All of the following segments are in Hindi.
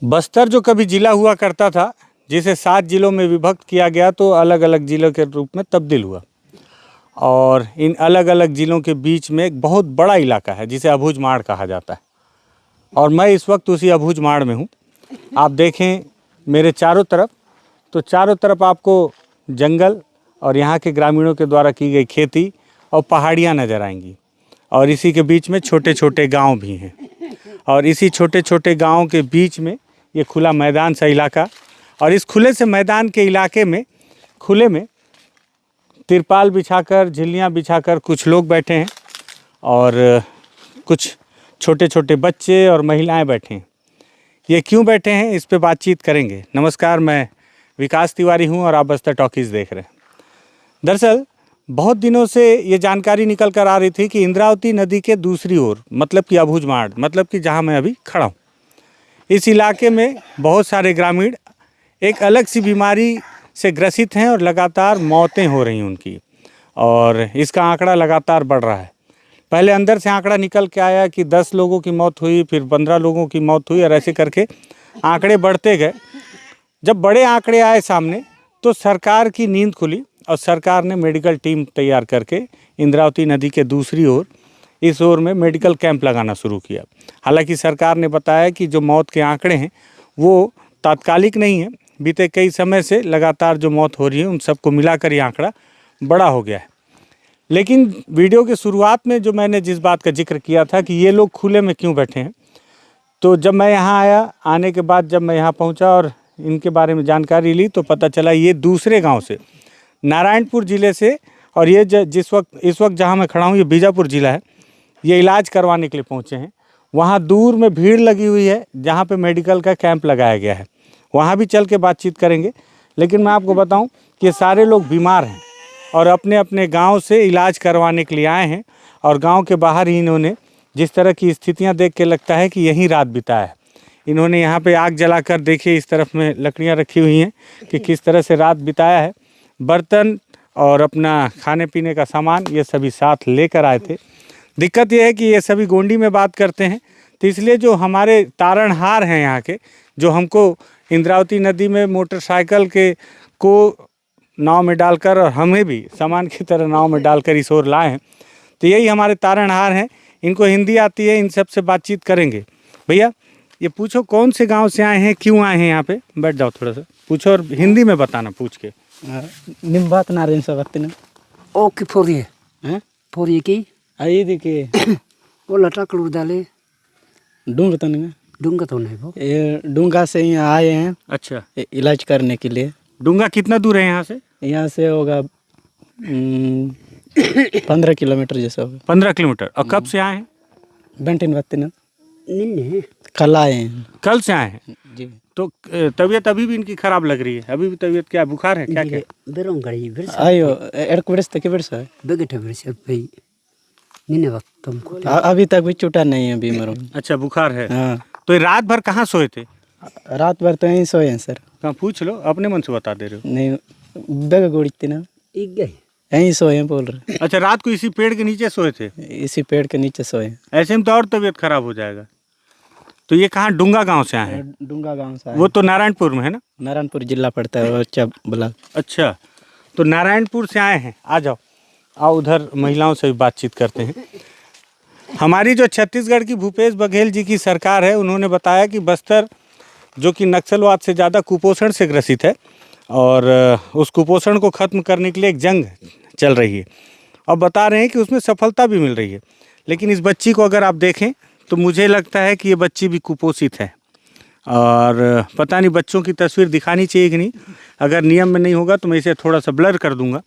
बस्तर जो कभी जिला हुआ करता था, जिसे 7 जिलों में विभक्त किया गया तो अलग अलग जिलों के रूप में तब्दील हुआ। और इन अलग अलग ज़िलों के बीच में एक बहुत बड़ा इलाका है जिसे अबूझमाड़ कहा जाता है। और मैं इस वक्त उसी अबूझमाड़ में हूँ। आप देखें मेरे चारों तरफ, तो चारों तरफ आपको जंगल और यहाँ के ग्रामीणों के द्वारा की गई खेती और पहाड़ियाँ नज़र आएंगी। और इसी के बीच में छोटे छोटे गांव भी हैं। और इसी छोटे छोटे गांवों के बीच में ये खुला मैदान सा इलाका, और इस खुले से मैदान के इलाके में खुले में तिरपाल बिछाकर, झिल्लियाँ बिछाकर कुछ लोग बैठे हैं और कुछ छोटे छोटे बच्चे और महिलाएं बैठे हैं। ये क्यों बैठे हैं, इस पे बातचीत करेंगे। नमस्कार, मैं विकास तिवारी हूं और आप बस्तर टॉकीज़ देख रहे हैं। दरअसल बहुत दिनों से ये जानकारी निकल कर आ रही थी कि इंद्रावती नदी के दूसरी ओर, मतलब कि अबूझमाड़, मतलब कि जहां मैं अभी खड़ा हूं, इस इलाके में बहुत सारे ग्रामीण एक अलग सी बीमारी से ग्रसित हैं और लगातार मौतें हो रही हैं उनकी। और इसका आंकड़ा लगातार बढ़ रहा है। पहले अंदर से आंकड़ा निकल के आया कि 10 लोगों की मौत हुई, फिर 15 लोगों की मौत हुई, और ऐसे करके आंकड़े बढ़ते गए। जब बड़े आंकड़े आए सामने तो सरकार की नींद खुली और सरकार ने मेडिकल टीम तैयार करके इंद्रावती नदी के दूसरी ओर, इस ओर में मेडिकल कैंप लगाना शुरू किया। हालांकि सरकार ने बताया कि जो मौत के आंकड़े हैं वो तात्कालिक नहीं है, बीते कई समय से लगातार जो मौत हो रही है उन सबको मिलाकर ये आंकड़ा बड़ा हो गया है। लेकिन वीडियो के शुरुआत में जो मैंने जिस बात का जिक्र किया था कि ये लोग खुले में क्यों बैठे हैं, तो जब मैं यहाँ आया, आने के बाद जब मैं यहाँ पहुँचा और इनके बारे में जानकारी ली तो पता चला ये दूसरे गांव से, नारायणपुर ज़िले से, और ये इस वक्त जहाँ मैं खड़ा हूँ ये बीजापुर ज़िला है, ये इलाज करवाने के लिए पहुँचे हैं। वहाँ दूर में भीड़ लगी हुई है जहाँ पे मेडिकल का कैंप लगाया गया है, वहाँ भी चल के बातचीत करेंगे। लेकिन मैं आपको बताऊँ कि ये सारे लोग बीमार हैं और अपने अपने गांव से इलाज करवाने के लिए आए हैं। और गांव के बाहर ही इन्होंने जिस तरह की स्थितियां देख के लगता है कि यहीं रात बिताया है। इन्होंने यहाँ पे आग जलाकर, देखिए इस तरफ में लकड़ियां रखी हुई हैं कि किस तरह से रात बिताया है। बर्तन और अपना खाने पीने का सामान ये सभी साथ लेकर आए थे। दिक्कत ये है कि ये सभी गोंडी में बात करते हैं, तो इसलिए जो हमारे तारणहार हैं यहाँ के, जो हमको इंद्रावती नदी में मोटरसाइकिल के को नाव में डालकर और हमें भी सामान की तरह नाव में डालकर इस ओर लाए हैं, तो यही हमारे तारणहार हैं। इनको हिंदी आती है, इन सब से बातचीत करेंगे। भैया ये पूछो कौन से गांव से आए हैं, क्यों आए हैं यहाँ पे? बैठ जाओ, थोड़ा सा पूछो और हिंदी में बताना पूछ के। निम्बात नारायण सवक्ति ना ओके फोरिए हैं फोरिए की आई देखिए वो लटा कलू डाले डूंग तो नहीं डूंगा तो नहीं वो ये डूंगा से यहाँ आए हैं अच्छा, इलाज करने के लिए। डूंगा कितना दूर है यहाँ से? यहाँ से होगा 15 किलोमीटर जैसा होगा। 15 किलोमीटर। और कब से आए हैं? बेंटिन वत्ती ना निन्ने कल आए हैं कल से आए हैं। जी। तो तबीयत अभी भी इनकी खराब लग रही है? अभी भी तबीयत क्या, बुखार है क्या? क्या बेरों गड़ी बिरस आयो एड़क बिरस तक बिरस है बेगटे बिरस भाई निन्ने वक्त तुमको अभी तक भी छूटा नहीं है बीमारों। अच्छा, बुखार है। हाँ, तो ये रात भर कहाँ सोए थे? रात भर तो यहीं सोए हैं सर। कहाँ पूछ लो, अपने मन से बता दे रहे हो। नहीं बेग गोड़ी ना एक गए यहीं सोए हैं बोल रहे। अच्छा, रात को इसी पेड़ के नीचे सोए थे? इसी पेड़ के नीचे सोए हैं। ऐसे में तो और तबीयत खराब हो जाएगा। तो ये कहाँ, डूंगा गांव से आए हैं? डूंगा गांव से आए वो तो नारायणपुर में है ना? नारायणपुर जिला पड़ता है, अच्छा ब्लॉक। अच्छा, तो नारायणपुर से आए हैं। आ जाओ, आओ उधर महिलाओं से भी बातचीत करते हैं। हमारी जो छत्तीसगढ़ की भूपेश बघेल जी की सरकार है, उन्होंने बताया कि बस्तर जो कि नक्सलवाद से ज़्यादा कुपोषण से ग्रसित है और उस कुपोषण को ख़त्म करने के लिए एक जंग चल रही है। और बता रहे हैं कि उसमें सफलता भी मिल रही है। लेकिन इस बच्ची को अगर आप देखें तो मुझे लगता है कि ये बच्ची भी कुपोषित है। और पता नहीं बच्चों की तस्वीर दिखानी चाहिए कि नहीं। अगर नियम में नहीं होगा तो मैं इसे थोड़ा सा ब्लर कर दूंगा।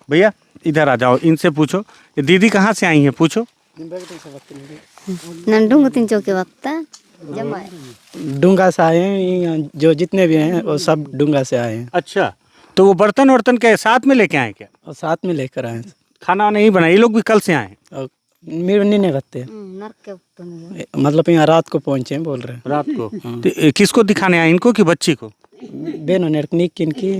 भैया इधर आ जाओ, इनसे पूछो ये दीदी कहाँ से आई हैं, पूछो। नंडूंग तीन चौके वक्त जमा डूंगा से आए हैं, जो जितने भी हैं वो सब डूंगा से आए हैं। अच्छा, तो वो बर्तन वर्तन के साथ में लेके आए क्या? और साथ में लेकर आए हैं। खाना नहीं बना? ये लोग भी कल से आए हैं? और मेरे नहीं करते हैं, नरक के तो नहीं मतलब यहाँ रात को पहुँचे हैं बोल रहे हैं। रात को? तो किसको दिखाने आए, इनको कि बच्ची को? बेनो ने किनकी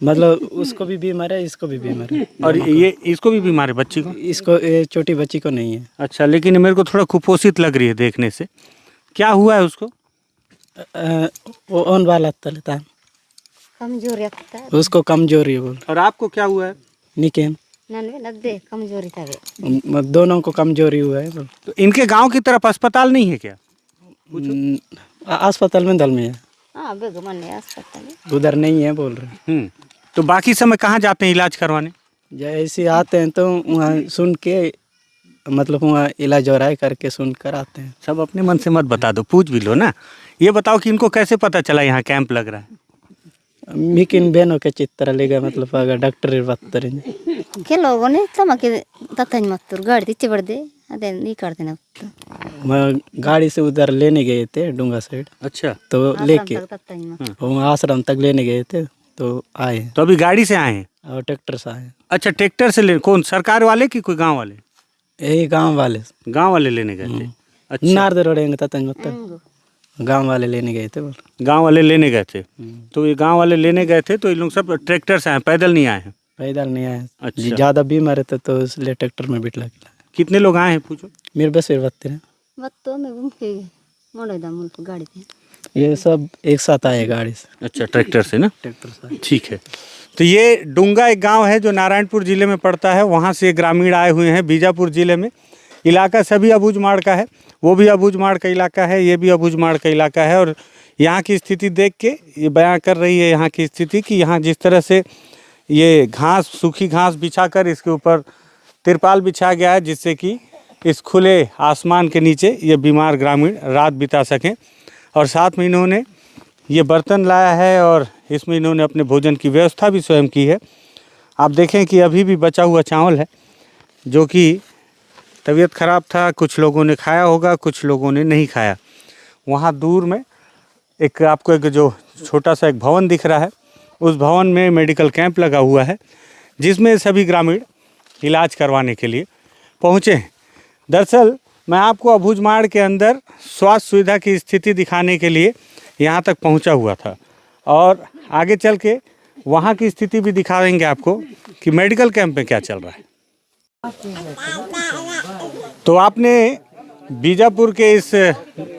मतलब उसको भी बीमार है, इसको भी बीमार है। और ये इसको भी बीमार है, बच्ची को? इसको ये छोटी बच्ची को नहीं है। अच्छा, लेकिन मेरे को थोड़ा कुपोषित लग रही है देखने से। क्या हुआ है उसको? वो ऑन वाला तलता कमजोरी रखता है उसको कमजोरी बोल और आपको क्या हुआ है? निकेन 90 कमजोरी था वे दोनों को कमजोरी हुआ है बोल। तो इनके गांव की तरफ अस्पताल नहीं है क्या? अस्पताल में दल में है, हाँ बेगो मन अस्पताल उधर नहीं है बोल रहे। तो बाकी समय कहाँ जाते हैं इलाज करवाने? जैसे आते हैं तो वहाँ सुन के मतलब वहाँ इलाज हो रहा है करके सुन कर आते हैं। सब अपने मन से मत बता दो, पूछ भी लो ना। ये बताओ कि इनको कैसे पता चला यहाँ कैंप लग रहा है? मिकिन बहनों के चित्र लेगा मतलब अगर डॉक्टर बात करेंगे के लोगों ने तमके ततन मत गाड़ी तीचे बढ़ दे अदे नहीं करते ना तो मैं गाड़ी से उधर लेने गए थे डूंगा साइड, अच्छा, तो लेके ततन मत वहाँ आश्रम तक लेने गए थे तो आए तो अभी गाड़ी से आए हैं? और ट्रैक्टर से आए। अच्छा, ट्रैक्टर से ले, कौन सरकार वाले कि कोई गांव वाले? यही गांव वाले गांव वाले लेने गए थे। अच्छा, नार दे रोडेंगे ततन मतलब गांव वाले लेने गए थे बोल। गांव वाले लेने गए थे। तो ये गांव वाले लेने गए थे तो ये लोग सब ट्रैक्टर से आए, पैदल नहीं आए हैं? पैदल नहीं आए। अच्छा। ज़्यादा बीमार थे तो इसलिए ट्रैक्टर में बिठला के लाए। कितने लोग आए हैं पूछो? मेरे बस फिर बत्ते हैं, तो मैं घूम के मोड़े दा मुल्क गाड़ी थे ये सब एक साथ आए गाड़ी से। अच्छा, ट्रैक्टर से ना? ट्रैक्टर से ठीक है। तो ये डूंगा एक गांव है जो नारायणपुर ज़िले में पड़ता है, वहाँ से ग्रामीण आए हुए हैं बीजापुर ज़िले में। इलाका सभी अबूझमाड़ का है, वो भी अबूझमाड़ का इलाका है, ये भी अबूझमाड़ का इलाका है। और यहाँ की स्थिति देख के ये बयां कर रही है यहाँ की स्थिति कि यहाँ जिस तरह से ये घास, सूखी घास बिछाकर इसके ऊपर तिरपाल बिछा गया है जिससे कि इस खुले आसमान के नीचे ये बीमार ग्रामीण रात बिता सकें। और साथ में इन्होंने ये बर्तन लाया है और इसमें इन्होंने अपने भोजन की व्यवस्था भी स्वयं की है। आप देखें कि अभी भी बचा हुआ चावल है जो कि तबीयत ख़राब था, कुछ लोगों ने खाया होगा, कुछ लोगों ने नहीं खाया। वहाँ दूर में एक आपको एक जो छोटा सा एक भवन दिख रहा है, उस भवन में मेडिकल कैंप लगा हुआ है जिसमें सभी ग्रामीण इलाज करवाने के लिए पहुँचे हैं। दरअसल मैं आपको अबूझमाड़ के अंदर स्वास्थ्य सुविधा की स्थिति दिखाने के लिए यहाँ तक पहुँचा हुआ था और आगे चल के वहाँ की स्थिति भी दिखा देंगे आपको कि मेडिकल कैंप में क्या चल रहा है। तो आपने बीजापुर के इस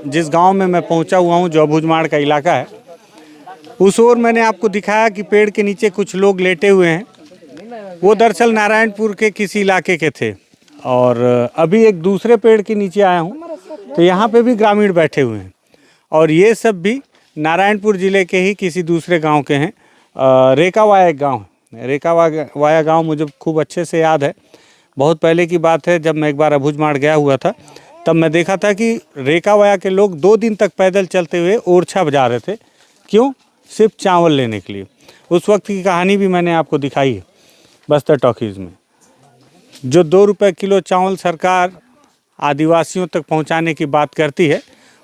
जिस गांव में मैं पहुंचा हुआ हूं जो अबूझमाड़ का इलाका है, उस ओर मैंने आपको दिखाया कि पेड़ के नीचे कुछ लोग लेटे हुए हैं। वो दरअसल नारायणपुर के किसी इलाके के थे। और अभी एक दूसरे पेड़ के नीचे आया हूं तो यहाँ पे भी ग्रामीण बैठे हुए हैं और ये सब भी नारायणपुर ज़िले के ही किसी दूसरे गांव के हैं। रेकावाया एक गाँव है, रेकावाया गाँव मुझे खूब अच्छे से याद है। बहुत पहले की बात है, जब मैं एक बार अबूझमाड़ गया हुआ था तब मैं देखा था कि रेकावाया के लोग 2 दिन तक पैदल चलते हुए ओरछा बजा रहे थे। क्यों? सिर्फ चावल लेने के लिए। उस वक्त की कहानी भी मैंने आपको दिखाई है बस्तर टॉकीज़ में। जो 2 रुपये किलो चावल सरकार आदिवासियों तक पहुंचाने की बात करती है,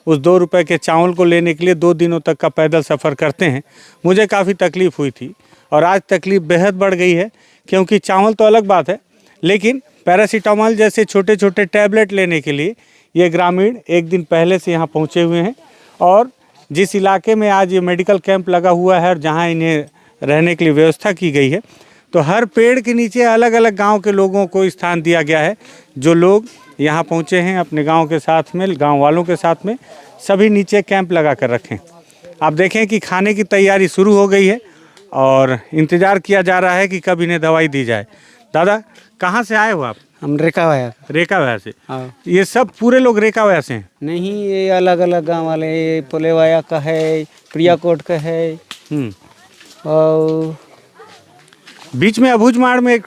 उस 2 रुपये के चावल को लेने के लिए 2 दिनों तक का पैदल सफ़र करते हैं। मुझे काफ़ी तकलीफ़ हुई थी और आज तकलीफ़ बेहद बढ़ गई है, क्योंकि चावल तो अलग बात है, लेकिन पैरासीटामोल जैसे छोटे छोटे टैबलेट लेने के लिए ये ग्रामीण एक दिन पहले से यहाँ पहुँचे हुए हैं। और जिस इलाके में आज ये मेडिकल कैंप लगा हुआ है और जहाँ इन्हें रहने के लिए व्यवस्था की गई है, तो हर पेड़ के नीचे अलग अलग गांव के लोगों को स्थान दिया गया है। जो लोग यहाँ पहुँचे हैं अपने गांव के साथ में, गांव वालों के साथ में, सभी नीचे कैंप लगा कर रखें। आप देखें कि खाने की तैयारी शुरू हो गई है और इंतज़ार किया जा रहा है कि कब इन्हें दवाई दी जाए। दादा, कहाँ से आए हो आप? हम रेकावाया। रेकावाया से? हाँ। ये सब पूरे लोग रेकावाया से हैं? नहीं, ये अलग अलग गांव वाले, ये पुलेवाया का है, प्रियाकोट का है और बीच में अबूझमाड़ में एक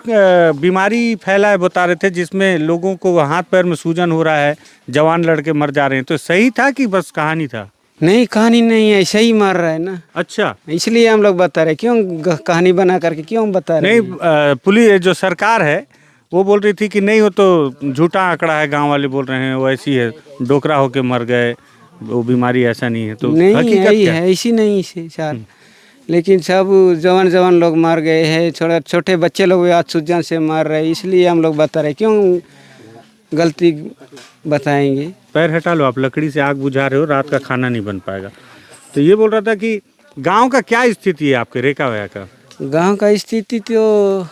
बीमारी फैला है बता रहे थे, जिसमें लोगों को हाथ पैर में सूजन हो रहा है, जवान लड़के मर जा रहे हैं। तो सही था कि बस कहानी था? नहीं, कहानी नहीं है, ऐसे ही मार रहा है ना। अच्छा, इसलिए हम लोग बता रहे, क्यों कहानी बना करके क्यों बता रहे? नहीं, पुलिस जो सरकार है वो बोल रही थी कि नहीं, वो तो झूठा आंकड़ा है, गांव वाले बोल रहे हैं वो ऐसी है, डोकरा होके मर गए, वो बीमारी ऐसा नहीं है। तो नहीं, हकीकत यही क्या है, ऐसी नहीं है सर। लेकिन सब जवान जवान लोग मार गए हैं, छोटे छोटे बच्चे लोग आज सूजन से मार रहे हैं, इसलिए हम लोग बता रहे, क्यों गलती बताएंगे। पैर हटा लो, आप लकड़ी से आग बुझा रहे हो, रात का खाना नहीं बन पाएगा। तो ये बोल रहा था कि गांव का क्या स्थिति है आपके रेकावाया का? गांव का स्थिति तो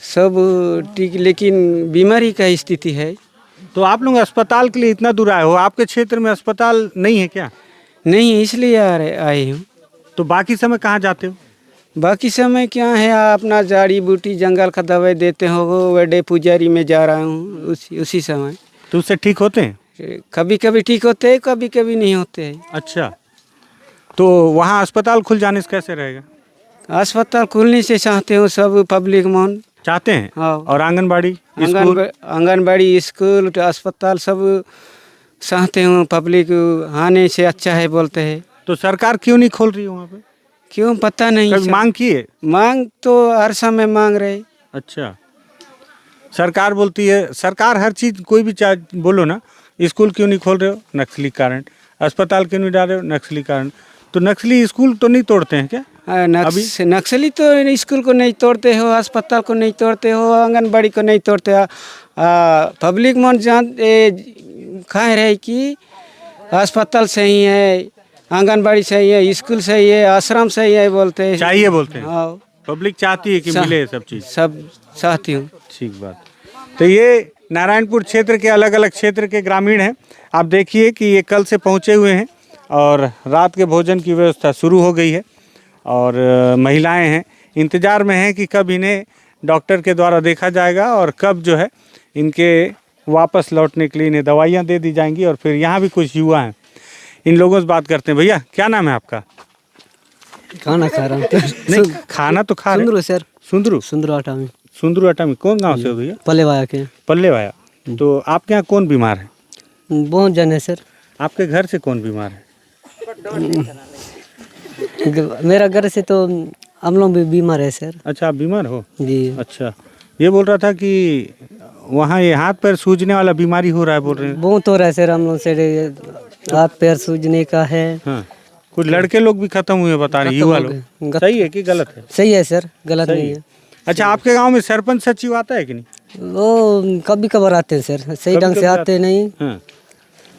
सब ठीक, लेकिन बीमारी का स्थिति है। तो आप लोग अस्पताल के लिए इतना दूर आए हो, आपके क्षेत्र में अस्पताल नहीं है क्या? नहीं, इसलिए आए हूँ। तो बाकी समय कहाँ जाते हो? बाकी समय क्या है, अपना जड़ी बूटी जंगल का दवाई देते हो, वो बड़े पुजारी में जा रहा हूँ उसी समय। तो उससे ठीक होते हैं? कभी कभी ठीक होते हैं, कभी कभी नहीं होते हैं। अच्छा, तो वहाँ अस्पताल खुल जाने से कैसे रहेगा? अस्पताल खुलने से चाहते हो सब पब्लिक मन चाहते हैं? हाँ। और आंगनबाड़ी स्कूल? आंगनबाड़ी स्कूल अस्पताल सब चाहते हो पब्लिक आने से अच्छा है बोलते हैं। तो सरकार क्यों नहीं खोल रही है वहाँ पे? क्यों पता नहीं कभी मांग किए? मांग तो हर समय मांग रहे। अच्छा, सरकार बोलती है, सरकार हर चीज़ कोई भी चाहे बोलो ना, स्कूल क्यों नहीं खोल रहे हो? नक्सली कारण। अस्पताल क्यों नहीं डाल रहे हो? नक्सली कारण। तो नक्सली स्कूल तो नहीं तोड़ते हैं क्या? नक्सली तो स्कूल को नहीं तोड़ते हो, अस्पताल को नहीं तोड़ते हो, आंगनबाड़ी को नहीं तोड़ते हो। पब्लिक मन कह रहे कि अस्पताल सही है, आंगनबाड़ी सही है, स्कूल सही है, आश्रम सही है बोलते हैं। चाहिए बोलते हैं। हाँ, पब्लिक चाहती है कि मिले ये सब चीज़। सब चाहती हूँ। ठीक बात। तो ये नारायणपुर क्षेत्र के अलग अलग क्षेत्र के ग्रामीण हैं। आप देखिए कि ये कल से पहुँचे हुए हैं और रात के भोजन की व्यवस्था शुरू हो गई है और महिलाएं हैं, इंतज़ार में हैं कि कब इन्हें डॉक्टर के द्वारा देखा जाएगा और कब जो है इनके वापस लौटने के लिए इन्हें दवाइयाँ दे दी जाएंगी। और फिर यहाँ भी कुछ युवा हैं, इन लोगों से बात करते हैं। भैया क्या नाम है आपका? खाना खा रहा हूँ। नहीं, खाना तो खा रहे सुंदरू सर, सुंदरू सुंदरू आटा में सुंदरू अटा में। कौन गांव से हो भैया? पलेवाया के। पल्ले वाया। तो आपके यहाँ कौन बीमार है? बहुत जन है सर। आपके घर से कौन बीमार है? मेरा घर से तो हम लोग भी बीमार है सर। अच्छा, आप बीमार हो? जी। अच्छा, ये बोल रहा था कि वहाँ ये हाथ पैर सूजने वाला बीमारी हो रहा है बोल रहे हैं। बहुत हो रहा है सर हम लोग से, हाथ पैर सूजने का है। हाँ, कुछ लड़के लोग भी खत्म हुए बता रहे, युवा लोग। सही है कि गलत है? सही है सर, गलत नहीं है। अच्छा, आपके गांव में सरपंच सचिव आता है कि नहीं? वो कभी कभार आते हैं सर, सही ढंग से आते नहीं। हाँ,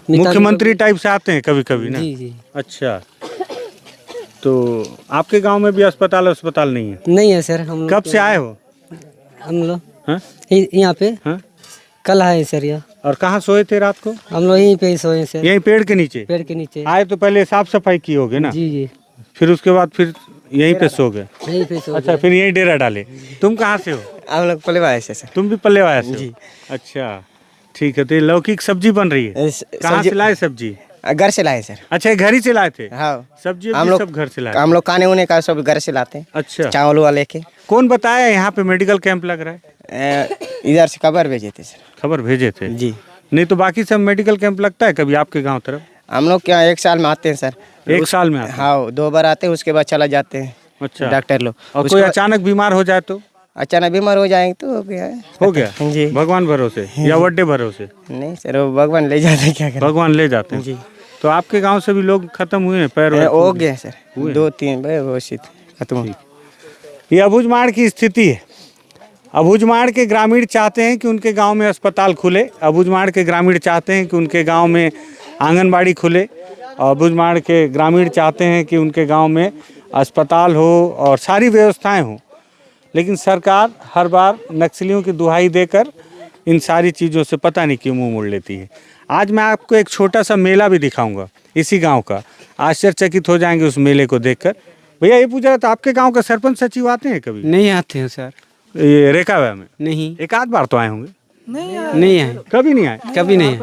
मुख्यमंत्री टाइप से आते हैं कभी कभी ना? जी जी। अच्छा, तो आपके गांव में भी अस्पताल नहीं है? नहीं है सर। हम कब से आए हो? हम लोग हाँ? यहाँ पे हाँ? कल आए सर यहाँ। और कहाँ सोए थे रात को? हम लोग यहीं पे ही सोए सर, यहीं पेड़ के नीचे? पेड़ के नीचे। आए तो पहले साफ सफाई की होगे ना? जी जी, फिर उसके बाद फिर यहीं पे सो गए? यहीं पे सो। अच्छा, फिर यहीं डेरा डाले। तुम कहाँ से हो? हम लोग पलेवाया से सर। तुम भी पल्लेवाया से हो? अच्छा, ठीक है। तो ये लौकी की सब्जी बन रही है? कहाँ से लाए सब्जी? घर से लाए सर। अच्छा, ये घर ही से लाए थे? हाँ, सब्जी हम लोग सब घर से लाए? हम लोग खाने उने का सब घर से लाते हैं। अच्छा, चावल वाले के। कौन बताया यहाँ पे मेडिकल कैंप लग रहा है? इधर से खबर भेजे थे सर। खबर भेजे थे? जी। नहीं तो बाकी सब मेडिकल कैंप लगता है कभी आपके गांव तरफ? हम लोग क्या 1 साल में आते हैं सर। एक साल में आते हैं? हाँ, 2 बार आते हैं, उसके बाद चला जाते हैं। अच्छा, डॉक्टर लोग। और कोई अचानक बीमार हो जाए तो? अचानक बीमार हो जाएंगे तो हो गया है। हो गया जी। भगवान भरोसे या वड्डे भरोसे? नहीं सर, वो भगवान ले जाते हैं, क्या करें। भगवान ले जाते हैं जी। तो आपके गांव से भी लोग खत्म हुए हैं? पैर हो गए सर, 2-3 घोषित खत्म। ये अबूझमाड़ की स्थिति है। अबूझमाड़ के ग्रामीण चाहते हैं कि उनके गांव में अस्पताल खुले। अबूझमाड़ के ग्रामीण चाहते हैं कि उनके गांव में आंगनबाड़ी खुले। अबूझमाड़ के ग्रामीण चाहते हैं कि उनके गांव में अस्पताल हो और सारी व्यवस्थाएं हों। लेकिन सरकार हर बार नक्सलियों की दुहाई देकर इन सारी चीज़ों से पता नहीं क्यों मुंह मोड़ लेती है। आज मैं आपको एक छोटा सा मेला भी दिखाऊंगा इसी गांव का। आश्चर्यचकित हो जाएंगे उस मेले को देखकर। भैया ये पूछ रहा था, आपके गांव का सरपंच सचिव आते हैं कभी? नहीं आते हैं सर। ये रेखावा में? नहीं, एक आध बार तो आए होंगे? नहीं आए, कभी नहीं आए? कभी नहीं।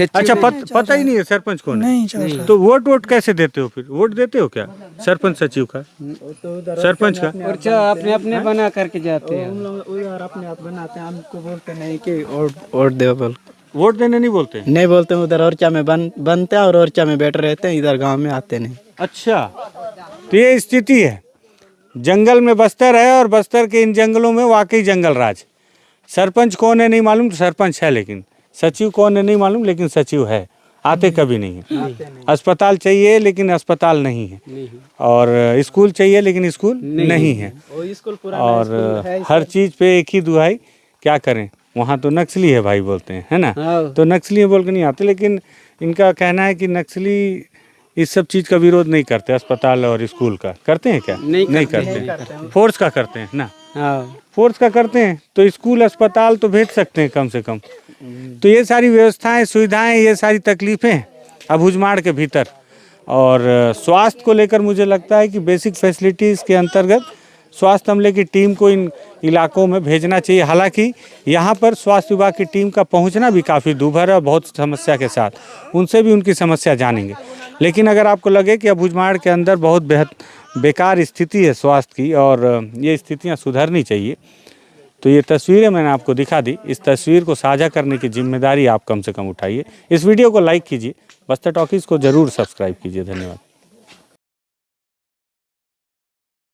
अच्छा, पता ही नहीं है सरपंच कौन है? नहीं। तो वोट कैसे देते हो फिर? वोट देते हो क्या सरपंच सचिव का, सरपंच का? पर्चा अपने अपने बना करके जाते हैं। उधर अपने आप बनाते हैं, हमको बोलते नहीं कि वोट दो बोल। वोट देने नहीं बोलते? नहीं बोलते, उधर ओरछा में बनते हैं और ओरछा में बैठ रहते हैं, इधर गांव में आते नहीं। अच्छा, तो ये स्थिति है। जंगल में बस्तर है और बस्तर के इन जंगलों में वाकई जंगल राज। सरपंच कौन है नहीं मालूम, तो सरपंच है, लेकिन सचिव कौन है नहीं मालूम, लेकिन सचिव है। आते कभी नहीं है। अस्पताल चाहिए लेकिन अस्पताल नहीं है, और स्कूल चाहिए लेकिन स्कूल नहीं है, और हर चीज़ पे एक ही दुहाई। क्या करें, वहाँ तो नक्सली है भाई बोलते हैं, है ना? तो नक्सली बोल के नहीं आते। लेकिन इनका कहना है कि नक्सली इस सब चीज़ का विरोध नहीं करते। अस्पताल और स्कूल का करते हैं क्या? नहीं करते। फोर्स का करते हैं ना? फोर्स का करते हैं तो स्कूल अस्पताल तो भेज सकते हैं कम से कम। तो ये सारी व्यवस्थाएं, सुविधाएं, ये सारी तकलीफ़ें अबूझमाड़ के भीतर। और स्वास्थ्य को लेकर मुझे लगता है कि बेसिक फैसिलिटीज़ के अंतर्गत स्वास्थ्य अमले की टीम को इन इलाकों में भेजना चाहिए। हालांकि यहाँ पर स्वास्थ्य विभाग की टीम का पहुँचना भी काफ़ी दूभर है और बहुत समस्या के साथ, उनसे भी उनकी समस्या जानेंगे। लेकिन अगर आपको लगे कि अबूझमाड़ के अंदर बहुत बेकार स्थिति है स्वास्थ्य की और ये स्थितियाँ सुधरनी चाहिए, तो ये तस्वीरें मैंने आपको दिखा दी। इस तस्वीर को साझा करने की जिम्मेदारी आप कम से कम उठाइए। इस वीडियो को लाइक कीजिए, बस्तर टॉकीज़ को ज़रूर सब्सक्राइब कीजिए। धन्यवाद।